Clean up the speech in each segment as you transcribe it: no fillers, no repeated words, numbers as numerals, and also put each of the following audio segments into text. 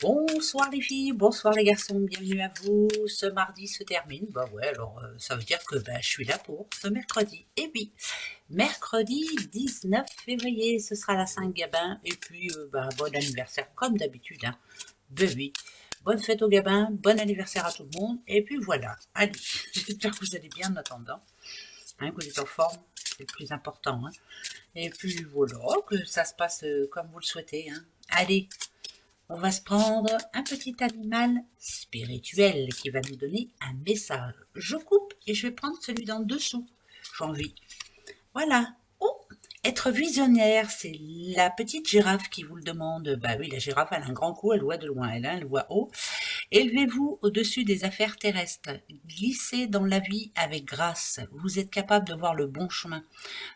Bonsoir les filles, bonsoir les garçons, bienvenue à vous. Ce mardi se termine. Bah ouais, alors ça veut dire que je suis là pour ce mercredi. Et oui, mercredi 19 février, ce sera la Saint-Gabin. Et puis, bon anniversaire comme d'habitude. Hein. Ben oui, bonne fête au Gabin, bon anniversaire à tout le monde. Et puis voilà, allez, j'espère que vous allez bien en attendant. Hein, que vous êtes en forme, c'est le plus important. Hein. Et puis voilà, que ça se passe comme vous le souhaitez. Hein. Allez, on va se prendre un petit animal spirituel qui va nous donner un message. Je coupe et je vais prendre celui d'en dessous. J'ai envie. Voilà. Oh, être visionnaire, c'est la petite girafe qui vous le demande. Bah oui, la girafe, elle a un grand cou, elle voit de loin, elle voit haut. Élevez-vous au-dessus des affaires terrestres. Glissez dans la vie avec grâce. Vous êtes capable de voir le bon chemin.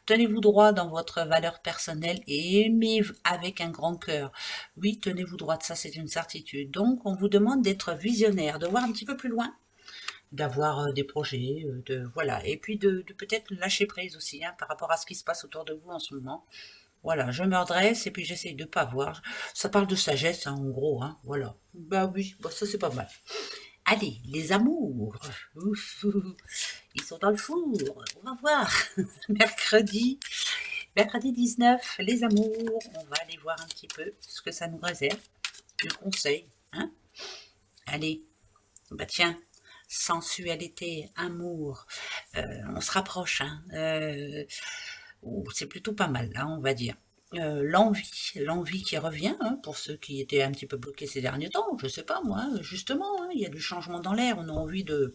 Tenez-vous droit dans votre valeur personnelle et aimez avec un grand cœur. Oui, tenez-vous droit, ça c'est une certitude. Donc, on vous demande d'être visionnaire, de voir un petit peu plus loin, d'avoir des projets, voilà, et puis de peut-être lâcher prise aussi hein, par rapport à ce qui se passe autour de vous en ce moment. Voilà, je me redresse et puis j'essaye de pas voir. Ça parle de sagesse, hein, en gros, hein, voilà. Bah oui, bah ça c'est pas mal. Allez, les amours, ouf, ils sont dans le four, on va voir. Mercredi, mercredi 19, les amours, on va aller voir un petit peu ce que ça nous réserve. Le conseil, hein. Allez, bah tiens, sensualité, amour, on se rapproche, hein. C'est plutôt pas mal, là, on va dire. L'envie qui revient, hein, pour ceux qui étaient un petit peu bloqués ces derniers temps, je sais pas moi, justement, hein, il y a du changement dans l'air, on a envie de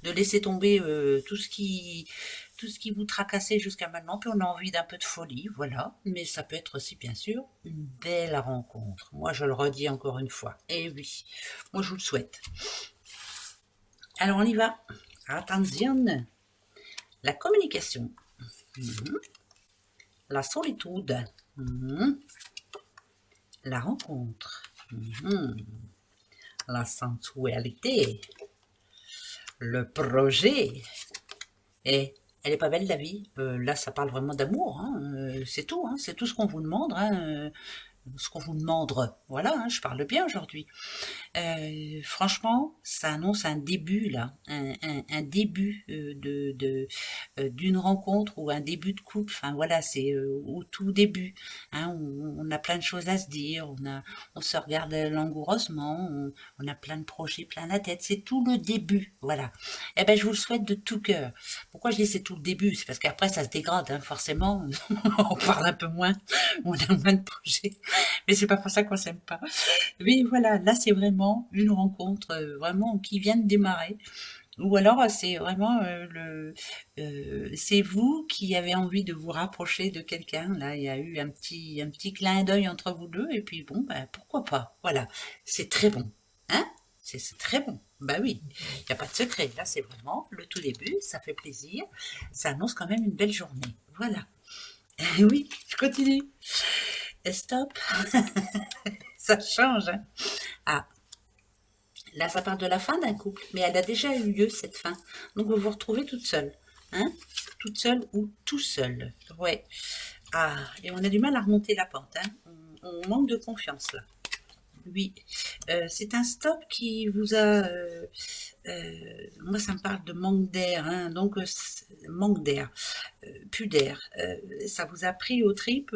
laisser tomber tout ce qui vous tracassait jusqu'à maintenant, puis on a envie d'un peu de folie, voilà. Mais ça peut être aussi, bien sûr, une belle rencontre. Moi, je le redis encore une fois. Et oui, moi, je vous le souhaite. Alors, on y va. Attention. La communication. La solitude. La rencontre. La sensualité. Le projet. Et elle est pas belle la vie. Là, ça parle vraiment d'amour. Hein. C'est tout. Hein. C'est tout ce qu'on vous demande. Hein. Ce qu'on vous demande. Voilà, hein, je parle bien aujourd'hui. Franchement, ça annonce un début là, un début d'une rencontre ou un début de couple. Enfin voilà, c'est au tout début. Hein, on a plein de choses à se dire, on se regarde langoureusement, on a plein de projets plein la tête. C'est tout le début, voilà. Eh ben je vous le souhaite de tout cœur. Pourquoi je dis c'est tout le début? C'est parce qu'après ça se dégrade, hein, forcément. On parle un peu moins, on a moins de projets, mais c'est pas pour ça qu'on s'aime pas. Oui, voilà, là c'est vraiment une rencontre vraiment qui vient de démarrer. Ou alors c'est vraiment c'est vous qui avez envie de vous rapprocher de quelqu'un. Là, il y a eu un petit clin d'œil entre vous deux et puis bon, pourquoi pas. Voilà, c'est très bon, hein? C'est très bon. Bah oui, il n'y a pas de secret. Là, c'est vraiment le tout début. Ça fait plaisir. Ça annonce quand même une belle journée. Voilà. Oui, je continue. Et stop. Ça change. Hein. Ah, là, ça parle de la fin d'un couple, mais elle a déjà eu lieu, cette fin. Donc, vous vous retrouvez toute seule. Hein? Toute seule ou tout seul. Ouais. Ah, et on a du mal à remonter la pente. Hein? On manque de confiance, là. Oui. C'est un stop qui vous a... moi, ça me parle de manque d'air. Hein? Donc, manque d'air. Plus d'air. Ça vous a pris aux tripes.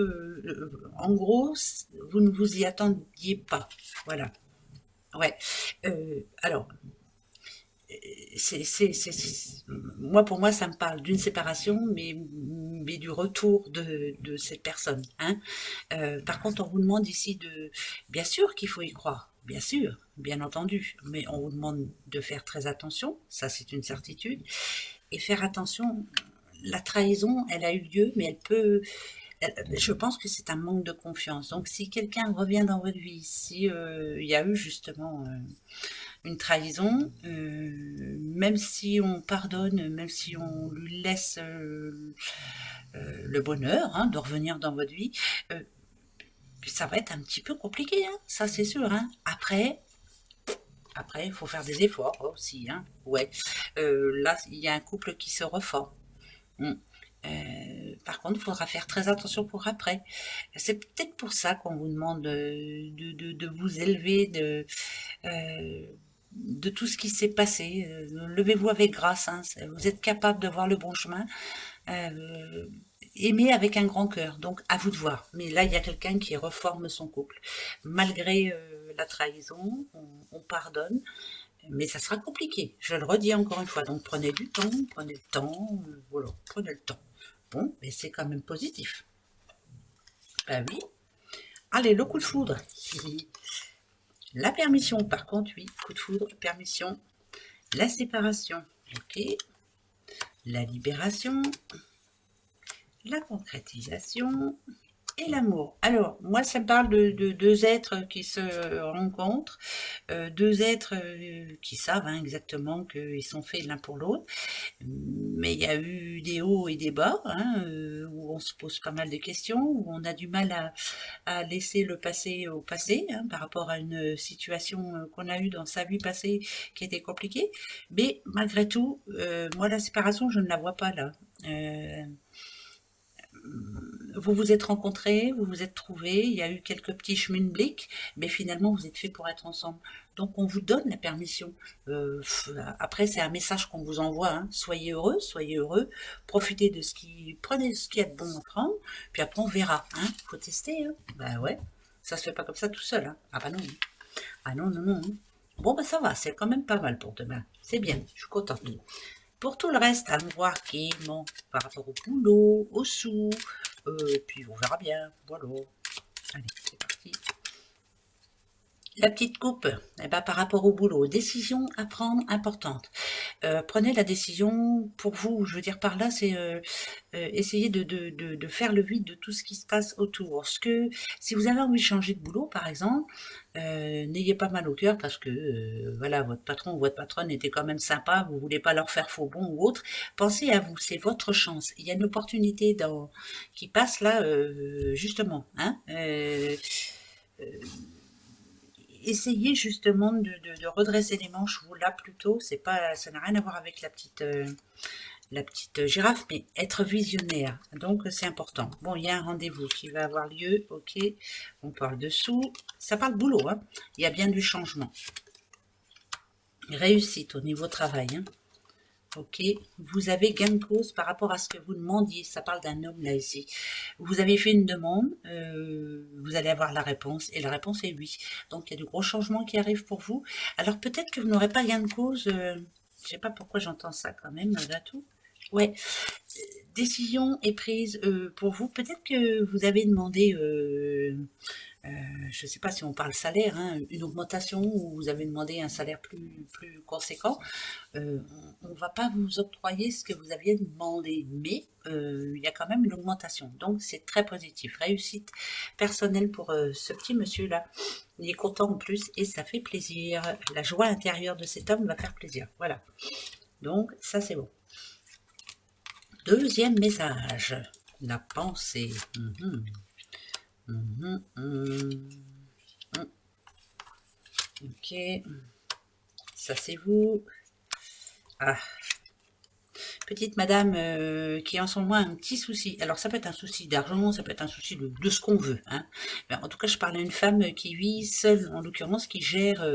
En gros, vous ne vous y attendiez pas. Voilà. Ouais. Alors, moi, pour moi, ça me parle d'une séparation, mais du retour de cette personne. Hein. Par contre, on vous demande ici de... Bien sûr qu'il faut y croire, bien sûr, bien entendu, mais on vous demande de faire très attention, ça c'est une certitude, et faire attention, la trahison, elle a eu lieu, mais elle peut... Je pense que c'est un manque de confiance. Donc, si quelqu'un revient dans votre vie, si il y a eu justement une trahison, même si on pardonne, même si on lui laisse le bonheur hein, de revenir dans votre vie, ça va être un petit peu compliqué, hein, ça c'est sûr. Hein. Après, il faut faire des efforts aussi. Hein, ouais. Là, il y a un couple qui se reforme. Mm. Par contre, il faudra faire très attention pour après. C'est peut-être pour ça qu'on vous demande de vous élever de tout ce qui s'est passé. Levez-vous avec grâce, hein. Vous êtes capable de voir le bon chemin. Euh, Aimer avec un grand cœur, donc à vous de voir. Mais là, il y a quelqu'un qui reforme son couple. Malgré la trahison, on pardonne, mais ça sera compliqué. Je le redis encore une fois. Donc prenez du temps, prenez le temps, voilà, prenez le temps. Bon, mais c'est quand même positif. Ah oui. Allez, le coup de foudre. La permission, par contre, oui, coup de foudre, permission. La séparation, ok. La libération, la concrétisation et l'amour. Alors, moi, ça me parle de deux êtres qui se rencontrent, deux êtres qui savent exactement qu'ils sont faits l'un pour l'autre, mais il y a eu des hauts et des bas, hein, où on se pose pas mal de questions, où on a du mal à laisser le passé au passé, hein, par rapport à une situation qu'on a eue dans sa vie passée qui était compliquée. Mais malgré tout, moi, la séparation, je ne la vois pas là. Vous vous êtes rencontrés, vous vous êtes trouvés, il y a eu quelques petits schmilblick, mais finalement vous êtes faits pour être ensemble. Donc on vous donne la permission. Après c'est un message qu'on vous envoie, hein. Soyez heureux, profitez de prenez ce qu'il y a de bon à prendre, puis après on verra. Hein. Faut tester. Hein. Bah ouais, ça se fait pas comme ça tout seul. Hein. Ah bah non. Ah non, non, non. Bon bah ça va, c'est quand même pas mal pour demain. C'est bien, je suis contente. Pour tout le reste, allons voir gaiement par rapport au boulot, aux sous, puis on verra bien. Voilà. Allez, c'est parti. La petite coupe, eh ben, par rapport au boulot, décision à prendre importante. Prenez la décision pour vous. Je veux dire par là, c'est essayer de faire le vide de tout ce qui se passe autour. Si vous avez envie de changer de boulot, par exemple, n'ayez pas mal au cœur parce que voilà, votre patron ou votre patronne était quand même sympa, vous voulez pas leur faire faux bon ou autre. Pensez à vous, c'est votre chance. Il y a une opportunité qui passe là, justement. Hein, essayez justement de redresser les manches, vous là plutôt, c'est pas, ça n'a rien à voir avec la petite girafe, mais être visionnaire, donc c'est important. Bon, il y a un rendez-vous qui va avoir lieu, ok, on parle dessous, ça parle boulot, hein. Il y a bien du changement. Réussite au niveau travail, hein. Ok, vous avez gain de cause par rapport à ce que vous demandiez. Ça parle d'un homme là ici. Vous avez fait une demande, vous allez avoir la réponse et la réponse est oui. Donc il y a de gros changements qui arrivent pour vous. Alors peut-être que vous n'aurez pas gain de cause. Je sais pas pourquoi j'entends ça quand même malgré tout. Ouais, décision est prise pour vous. Peut-être que vous avez demandé je ne sais pas si on parle salaire, hein, une augmentation ou vous avez demandé un salaire plus conséquent, on ne va pas vous octroyer ce que vous aviez demandé, mais il y a quand même une augmentation. Donc c'est très positif. Réussite personnelle pour ce petit monsieur-là. Il est content en plus et ça fait plaisir. La joie intérieure de cet homme va faire plaisir. Voilà. Donc ça c'est bon. Deuxième message. La pensée. Ok, ça c'est vous. Ah, petite madame qui a en ce moment un petit souci. Alors ça peut être un souci d'argent, ça peut être un souci de ce qu'on veut. Hein. Mais en tout cas, je parle à une femme qui vit seule, en l'occurrence, qui gère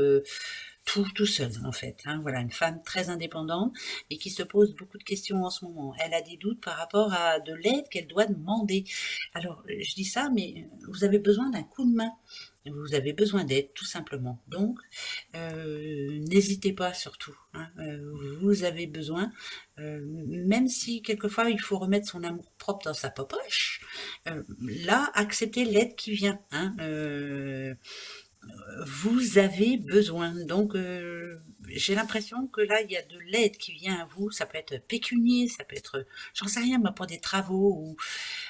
tout seul en fait. Hein. Voilà, une femme très indépendante et qui se pose beaucoup de questions en ce moment. Elle a des doutes par rapport à de l'aide qu'elle doit demander. Alors, je dis ça, mais vous avez besoin d'un coup de main. Vous avez besoin d'aide, tout simplement. Donc, n'hésitez pas surtout. Hein. Vous avez besoin, même si quelquefois il faut remettre son amour propre dans sa poche, là, acceptez l'aide qui vient. Hein. Vous avez besoin. Donc, j'ai l'impression que là, il y a de l'aide qui vient à vous. Ça peut être pécunier, ça peut être, j'en sais rien, moi, pour des travaux, ou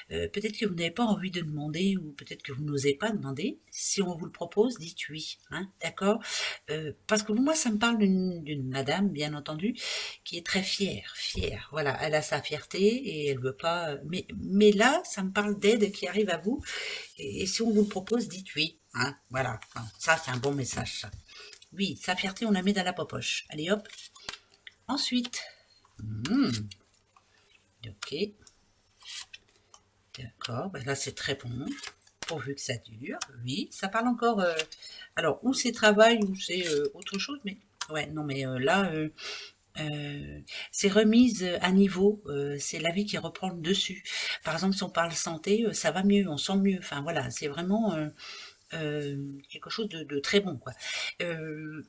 peut-être que vous n'avez pas envie de demander, ou peut-être que vous n'osez pas demander. Si on vous le propose, dites oui. Hein, d'accord. Parce que moi, ça me parle d'une madame, bien entendu, qui est très fière. Voilà, elle a sa fierté et elle veut pas. Mais là, ça me parle d'aide qui arrive à vous. Et si on vous le propose, dites oui. Hein, voilà, ça c'est un bon message. Ça. Oui, sa fierté, on la met dans la poche. Allez hop. Ensuite, ok. D'accord, ben là c'est très bon, pourvu que ça dure. Oui, ça parle encore. Alors, ou c'est travail, ou c'est autre chose, mais ouais, non, mais là, c'est remise à niveau, c'est la vie qui reprend le dessus. Par exemple, si on parle santé, ça va mieux, on sent mieux. Enfin voilà, c'est vraiment quelque chose de très bon, quoi. Euh,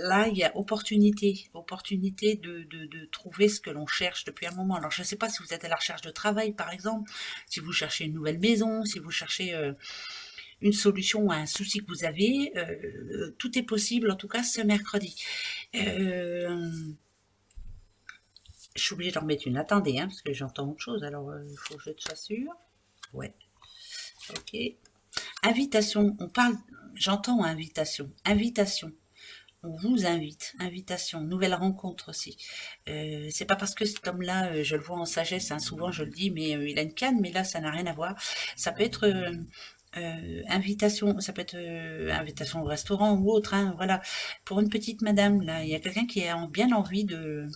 Là, il y a opportunité de trouver ce que l'on cherche depuis un moment. Alors, je ne sais pas si vous êtes à la recherche de travail, par exemple, si vous cherchez une nouvelle maison, si vous cherchez une solution à un souci que vous avez, tout est possible, en tout cas ce mercredi. Euh, je suis obligée d'en mettre une. Attendez, hein, parce que j'entends autre chose, alors il faut que je sois sûre. Ouais, ok. Invitation, on parle, j'entends invitation, invitation. On vous invite, invitation, nouvelle rencontre aussi. C'est pas parce que cet homme-là, je le vois en sagesse, hein, souvent je le dis, mais il a une canne, mais là ça n'a rien à voir. Ça peut être invitation, ça peut être invitation au restaurant ou autre, hein, voilà. Pour une petite madame, là, il y a quelqu'un qui a bien envie d'être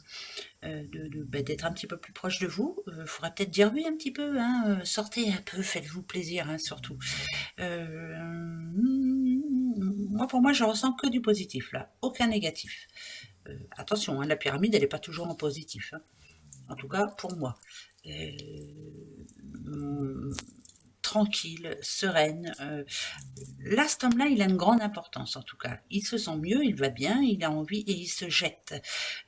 un petit peu plus proche de vous. Faudrait peut-être dire oui un petit peu, hein, sortez un peu, faites-vous plaisir, hein, surtout. Moi, pour moi, je ressens que du positif, là, aucun négatif. Attention, hein, la pyramide, elle n'est pas toujours en positif, hein. En tout cas, pour moi. Hum, Tranquille, sereine. Là, cet homme-là, il a une grande importance, en tout cas. Il se sent mieux, il va bien, il a envie et il se jette.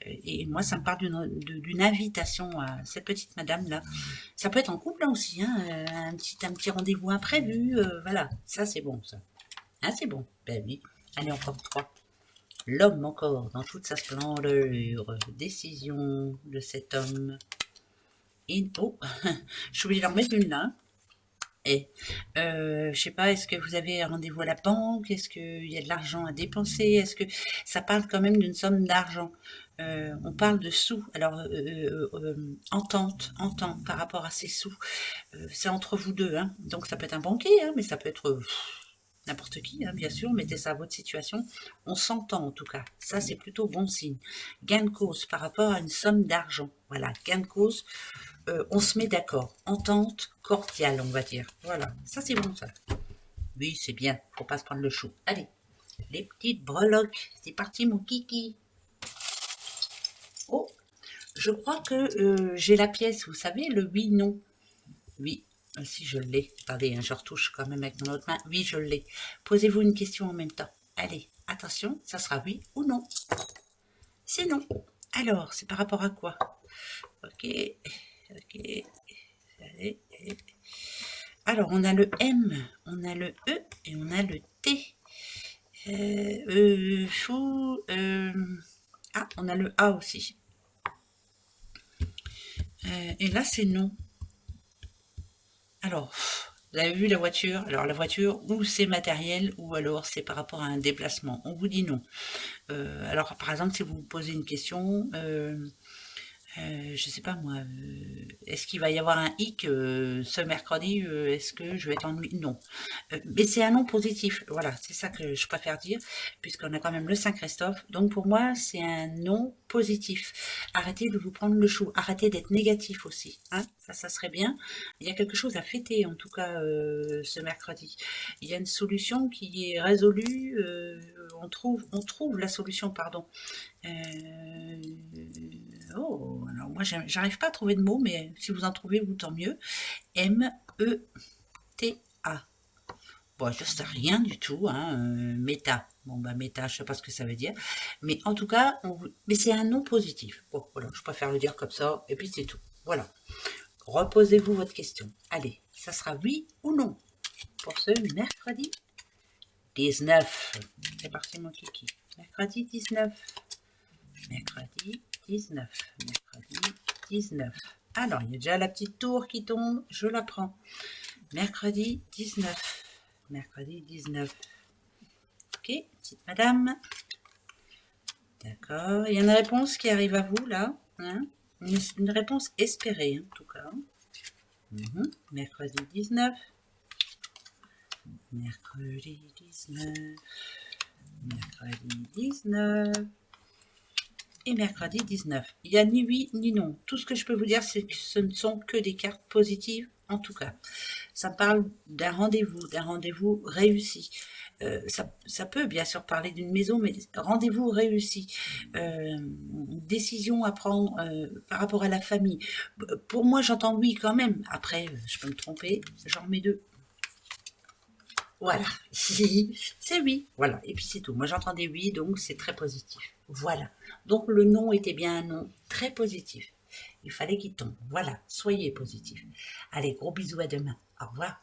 Et moi, ça me parle d'une invitation à cette petite madame-là. Ça peut être en couple, là aussi, hein, un petit rendez-vous imprévu. Voilà, ça, c'est bon, ça. Ah, c'est bon. Ben oui. Allez, encore 3. L'homme encore, dans toute sa splendeur. Décision de cet homme. Oh, je suis obligée d'en mettre une là. Et je sais pas, est-ce que vous avez un rendez-vous à la banque? Est-ce qu'il y a de l'argent à dépenser? Est-ce que ça parle quand même d'une somme d'argent? On parle de sous. Alors, entente par rapport à ces sous. C'est entre vous deux, hein. Donc ça peut être un banquier, hein, mais ça peut être n'importe qui, hein, bien sûr. Mettez ça à votre situation. On s'entend en tout cas. Ça, c'est plutôt bon signe. Gain de cause par rapport à une somme d'argent. Voilà, gain de cause. On se met d'accord. Entente cordiale, on va dire. Voilà, ça c'est bon ça. Oui, c'est bien. Faut pas se prendre le chou. Allez, les petites breloques. C'est parti, mon kiki. Oh, je crois que j'ai la pièce, vous savez, le oui-non. Oui, si je l'ai. Attendez, hein, je retouche quand même avec mon autre main. Oui, je l'ai. Posez-vous une question en même temps. Allez, attention, ça sera oui ou non. C'est non. Alors, c'est par rapport à quoi? Ok, ok. Allez. Alors, on a le M, on a le E et on a le T. On a le A aussi. Et là, c'est non. Alors, vous avez vu la voiture? Alors, la voiture, ou c'est matériel, ou alors c'est par rapport à un déplacement. On vous dit non. Alors, par exemple, si vous vous posez une question, je sais pas moi, est-ce qu'il va y avoir un hic ce mercredi? Est-ce que je vais être ennuyée? Non. Mais c'est un nom positif. Voilà, c'est ça que je préfère dire, puisqu'on a quand même le Saint-Christophe. Donc pour moi, c'est un nom positif. Arrêtez de vous prendre le chou. Arrêtez d'être négatif aussi. Hein, ça serait bien. Il y a quelque chose à fêter, en tout cas, ce mercredi. Il y a une solution qui est résolue. On trouve la solution, pardon. Oh, alors moi, j'arrive pas à trouver de mots, mais si vous en trouvez, vous tant mieux. M-E-T-A. Bon, je sais rien du tout, hein. Méta. Bon, bah, méta, je sais pas ce que ça veut dire. Mais en tout cas, mais c'est un nom positif. Bon, voilà, je préfère le dire comme ça, et puis c'est tout. Voilà. Reposez-vous votre question. Allez, ça sera oui ou non pour ce mercredi 19. C'est parti, mon kiki. Mercredi 19. Mercredi 19. Mercredi 19. Alors, il y a déjà la petite tour qui tombe. Je la prends. Mercredi 19. Mercredi 19. Ok, petite madame. D'accord. Il y a une réponse qui arrive à vous, là. Hein, une réponse espérée, en tout cas. Mercredi 19. Mercredi 19. Mercredi 19. Et mercredi 19. Il n'y a ni oui ni non. Tout ce que je peux vous dire, c'est que ce ne sont que des cartes positives en tout cas. Ça me parle d'un rendez-vous réussi. Ça peut bien sûr parler d'une maison, mais rendez-vous réussi. Décision à prendre par rapport à la famille. Pour moi, j'entends oui quand même. Après, je peux me tromper, j'en mets deux. Voilà, c'est oui, voilà, et puis c'est tout. Moi j'entendais oui, donc c'est très positif. Voilà, donc le non était bien un non très positif. Il fallait qu'il tombe. Voilà, soyez positif. Allez, gros bisous à demain. Au revoir.